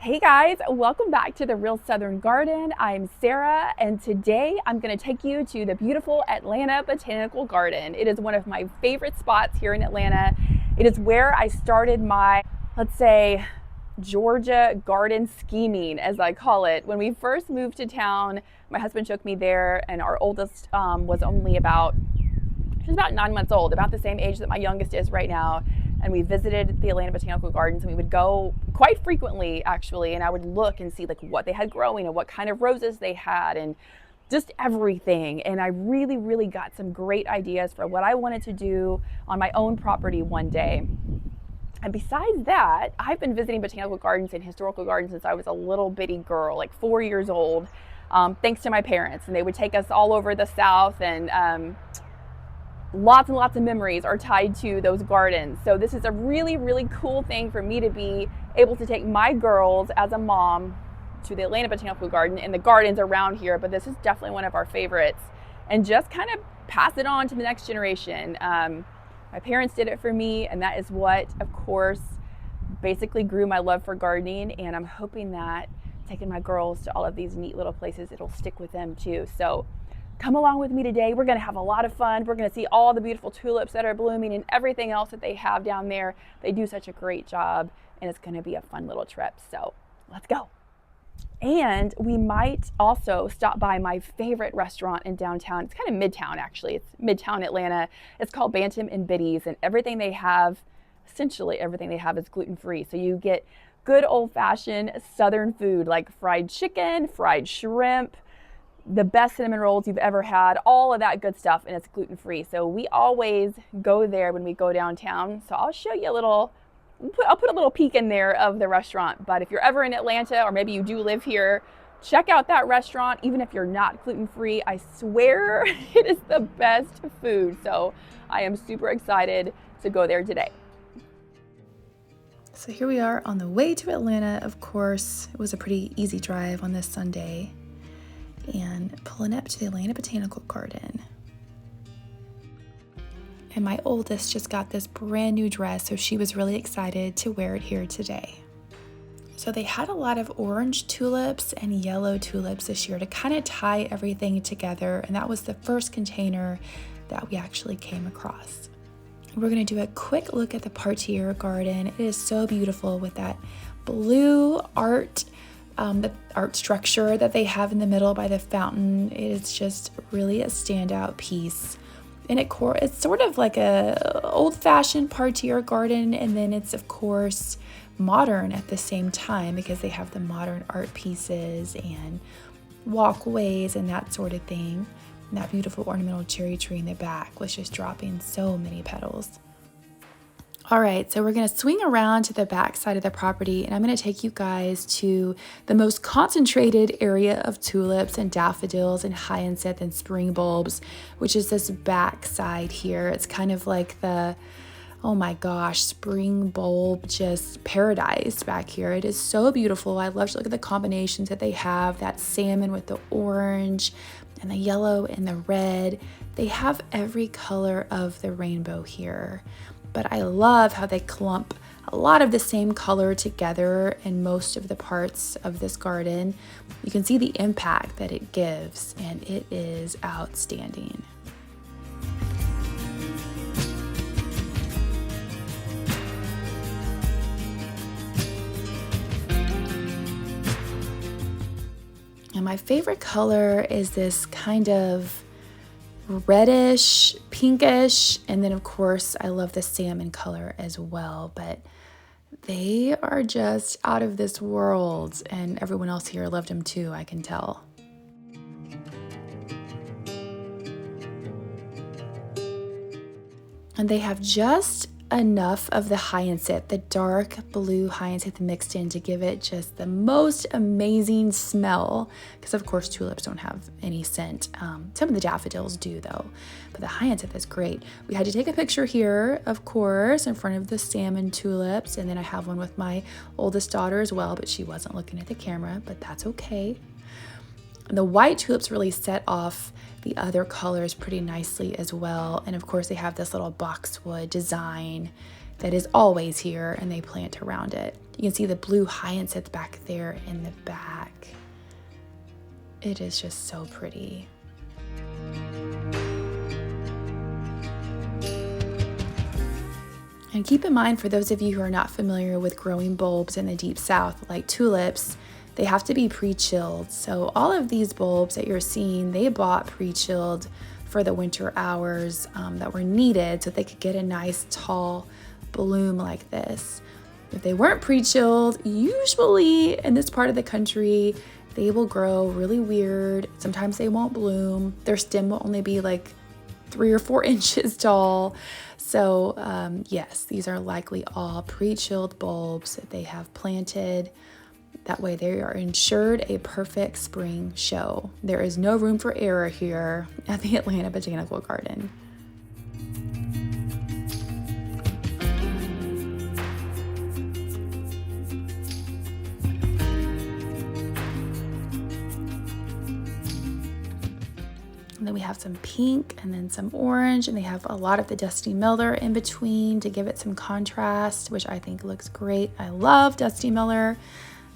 Hey guys, welcome back to the Real Southern Garden. I'm Sarah, and today I'm going to take you to the beautiful Atlanta Botanical Garden. It is one of my favorite spots here in Atlanta. It is where I started my, let's say, Georgia garden scheming, as I call it. When we first moved to town, my husband took me there, and our oldest was only about 9 months old, about the same age that my youngest is right now. And we visited the Atlanta Botanical Gardens, and we would go quite frequently actually, and I would look and see like what they had growing and what kind of roses they had and just everything. And I really got some great ideas for what I wanted to do on my own property one day. And besides that, I've been visiting botanical gardens and historical gardens since I was a little bitty girl, like 4 years old, thanks to my parents. And they would take us all over the South, and lots and lots of memories are tied to those gardens. So this is a really cool thing for me to be able to take my girls as a mom to the Atlanta Botanical Garden and the gardens around here, but this is definitely one of our favorites, and just kind of pass it on to the next generation. My parents did it for me, and that is what, of course, basically grew my love for gardening, and I'm hoping that taking my girls to all of these neat little places, it'll stick with them too. So come along with me today. We're going to have a lot of fun. We're going to see all the beautiful tulips that are blooming and everything else that they have down there. They do such a great job, and it's going to be a fun little trip. So let's go. And we might also stop by my favorite restaurant in downtown. It's kind of midtown, actually. It's midtown Atlanta. It's called Bantam and Biddy's, and everything they have, essentially everything they have, is gluten-free. So you get good old-fashioned Southern food like fried chicken, fried shrimp, the best cinnamon rolls you've ever had, all of that good stuff, and it's gluten-free. So we always go there when we go downtown. So I'll show you I'll put a little peek in there of the restaurant. But if you're ever in Atlanta, or maybe you do live here, check out that restaurant. Even if you're not gluten-free, I swear it is the best food. So I am super excited to go there today. So here we are on the way to Atlanta. Of course, it was a pretty easy drive on this Sunday, and pulling up to the Atlanta Botanical Garden. And my oldest just got this brand new dress, so she was really excited to wear it here today. So they had a lot of orange tulips and yellow tulips this year to kind of tie everything together, and that was the first container that we actually came across. We're going to do a quick look at the parterre garden. It is so beautiful with that blue the art structure that they have in the middle by the fountain. It is just really a standout piece. And it's sort of like a old-fashioned parterre garden, and then it's of course modern at the same time because they have the modern art pieces and walkways and that sort of thing. And that beautiful ornamental cherry tree in the back was just dropping so many petals. All right, so we're gonna swing around to the back side of the property, and I'm gonna take you guys to the most concentrated area of tulips and daffodils and hyacinth and spring bulbs, which is this back side here. It's kind of like the, oh my gosh, spring bulb just paradise back here. It is so beautiful. I love to look at the combinations that they have, that salmon with the orange and the yellow and the red. They have every color of the rainbow here. But I love how they clump a lot of the same color together in most of the parts of this garden. You can see the impact that it gives, and it is outstanding. And my favorite color is this kind of reddish, pinkish, and then of course I love the salmon color as well, but they are just out of this world, and everyone else here loved them too, I can tell. And they have just enough of the hyacinth, the dark blue hyacinth mixed in, to give it just the most amazing smell, because of course tulips don't have any scent. Some of the daffodils do though, but the hyacinth is great. We had to take a picture here, of course, in front of the salmon tulips, and then I have one with my oldest daughter as well, but she wasn't looking at the camera, but that's okay. The white tulips really set off the other colors pretty nicely as well. And of course they have this little boxwood design that is always here, and they plant around it. You can see the blue hyacinth back there in the back. It is just so pretty. And keep in mind, for those of you who are not familiar with growing bulbs in the deep south, like tulips, they have to be pre-chilled. So all of these bulbs that you're seeing, they bought pre-chilled for the winter hours that were needed so they could get a nice tall bloom like this. If they weren't pre-chilled, usually in this part of the country, they will grow really weird. Sometimes they won't bloom. Their stem will only be like 3 or 4 inches tall. So yes, these are likely all pre-chilled bulbs that they have planted. That way they are ensured a perfect spring show. There is no room for error here at the Atlanta Botanical Garden. And then we have some pink and then some orange, and they have a lot of the dusty miller in between to give it some contrast, which I think looks great. I love dusty miller.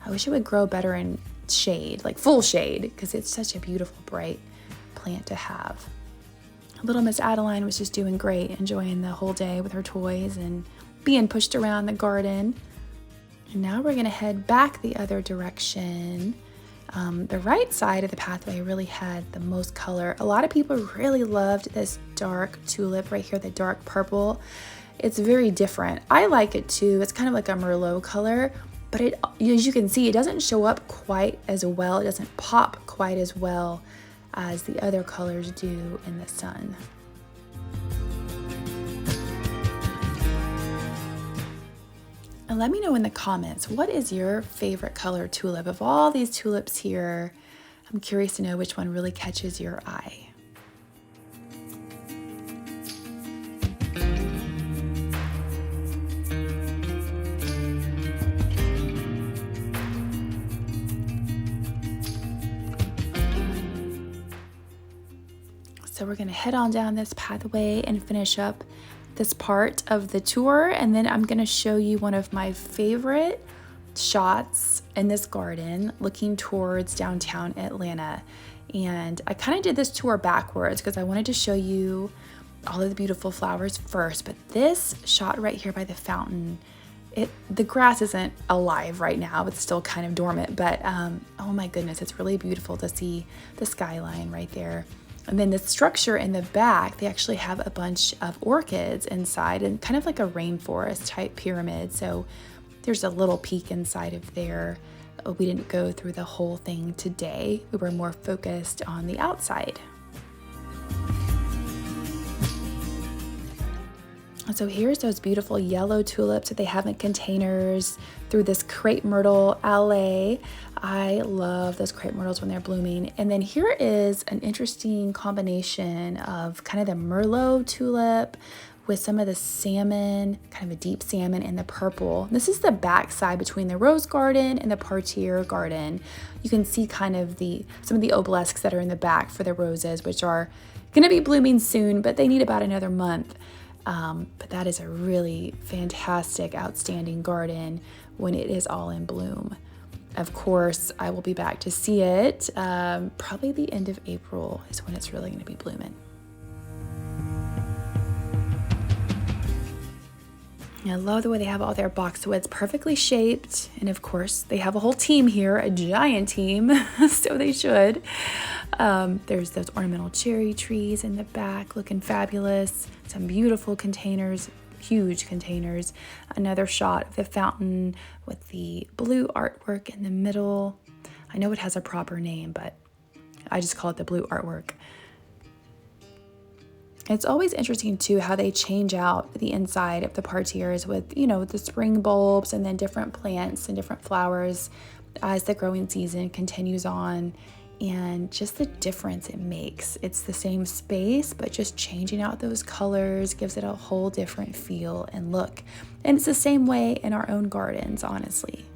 I wish it would grow better in shade, like full shade, because it's such a beautiful, bright plant to have. Little Miss Adeline was just doing great, enjoying the whole day with her toys and being pushed around the garden. And now we're gonna head back the other direction. The right side of the pathway really had the most color. A lot of people really loved this dark tulip right here, the dark purple. It's very different. I like it too. It's kind of like a Merlot color, but as you can see, it doesn't show up quite as well. It doesn't pop quite as well as the other colors do in the sun. And let me know in the comments, what is your favorite color tulip? Of all these tulips here, I'm curious to know which one really catches your eye. So we're gonna head on down this pathway and finish up this part of the tour, and then I'm gonna show you one of my favorite shots in this garden looking towards downtown Atlanta. And I kind of did this tour backwards because I wanted to show you all of the beautiful flowers first, but this shot right here by the fountain, the grass isn't alive right now, it's still kind of dormant, but oh my goodness, it's really beautiful to see the skyline right there. And then the structure in the back, they actually have a bunch of orchids inside and kind of like a rainforest type pyramid. So there's a little peek inside of there. We didn't go through the whole thing today. We were more focused on the outside. So here's those beautiful yellow tulips that they have in containers through this crepe myrtle alley. I love those crepe myrtles when they're blooming. And then here is an interesting combination of kind of the Merlot tulip with some of the salmon, kind of a deep salmon, and the purple. This is the back side between the rose garden and the parterre garden. You can see kind of some of the obelisks that are in the back for the roses, which are gonna be blooming soon, but they need about another month. But that is a really fantastic, outstanding garden when it is all in bloom. Of course, I will be back to see it. Probably the end of April is when it's really going to be blooming. I love the way they have all their boxwoods perfectly shaped. And of course, they have a whole team here, a giant team, so they should. There's those ornamental cherry trees in the back looking fabulous. Some beautiful containers, huge containers. Another shot of the fountain with the blue artwork in the middle. I know it has a proper name, but I just call it the blue artwork. It's always interesting too how they change out the inside of the parterres with, the spring bulbs and then different plants and different flowers as the growing season continues on, and just the difference it makes. It's the same space, but just changing out those colors gives it a whole different feel and look. And it's the same way in our own gardens, honestly.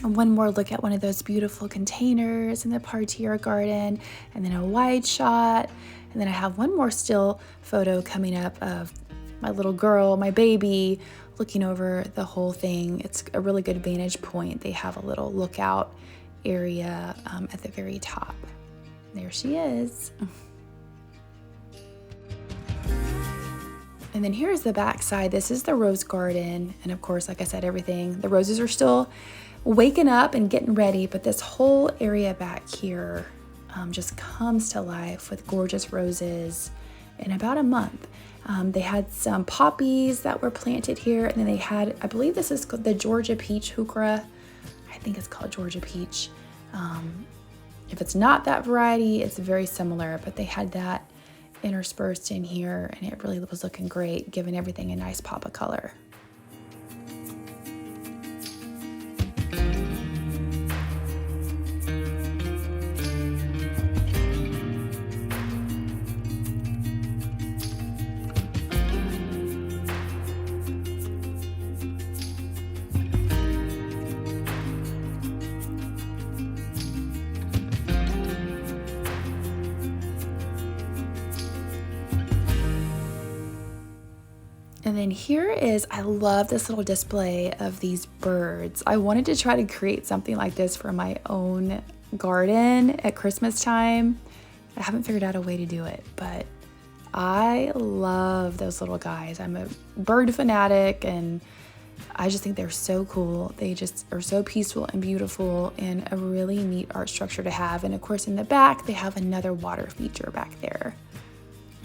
One more look at one of those beautiful containers in the parterre garden, and then a wide shot. And then I have one more still photo coming up of my little girl, my baby, looking over the whole thing. It's a really good vantage point. They have a little lookout area at the very top. There she is. And then here's the back side. This is the rose garden. And of course, like I said, the roses are still waking up and getting ready, but this whole area back here just comes to life with gorgeous roses in about a month. They had some poppies that were planted here, and then they had, I believe this is the Georgia peach heuchera. I think it's called Georgia peach. If it's not that variety, it's very similar, but they had that interspersed in here, and it really was looking great, giving everything a nice pop of color. And then here is, I love this little display of these birds. I wanted to try to create something like this for my own garden at Christmas time. I haven't figured out a way to do it, but I love those little guys. I'm a bird fanatic, and I just think they're so cool. They just are so peaceful and beautiful, and a really neat art structure to have. And of course, in the back, they have another water feature back there.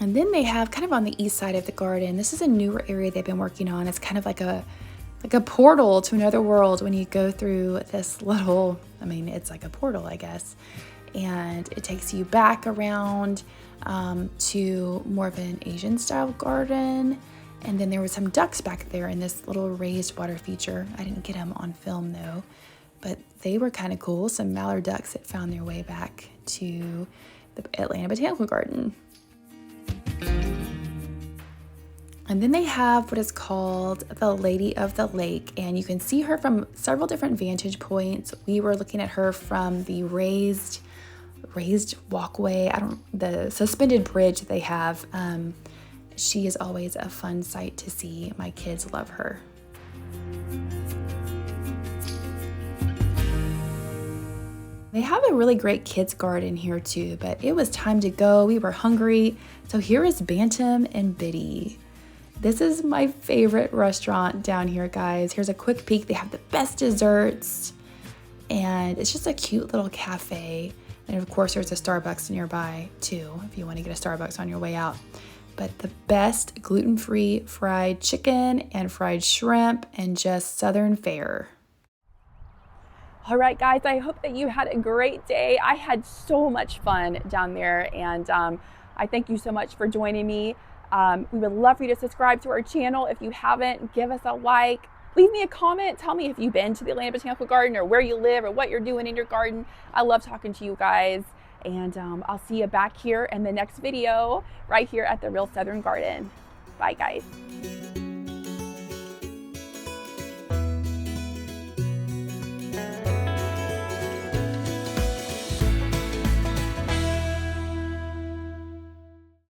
And then they have, kind of on the east side of the garden, this is a newer area they've been working on. It's kind of like a portal to another world when you go through this little, I mean, it's like a portal, I guess. And it takes you back around to more of an Asian style garden. And then there was some ducks back there in this little raised water feature. I didn't get them on film though, but they were kind of cool. Some mallard ducks that found their way back to the Atlanta Botanical Garden. And then they have what is called the Lady of the Lake, and you can see her from several different vantage points. We were looking at her from the raised walkway, the suspended bridge they have. She is always a fun sight to see. My kids love her. They have a really great kids garden here too, but it was time to go. We were hungry. So here is Bantam and Biddy. This is my favorite restaurant down here, guys. Here's a quick peek. They have the best desserts, and it's just a cute little cafe. And of course, there's a Starbucks nearby too, if you want to get a Starbucks on your way out. But the best gluten-free fried chicken and fried shrimp and just Southern fare. All right, guys, I hope that you had a great day. I had so much fun down there, and I thank you so much for joining me. We would love for you to subscribe to our channel. If you haven't, give us a like. Leave me a comment. Tell me if you've been to the Atlanta Botanical Garden or where you live or what you're doing in your garden. I love talking to you guys. And I'll see you back here in the next video right here at the Real Southern Garden. Bye, guys.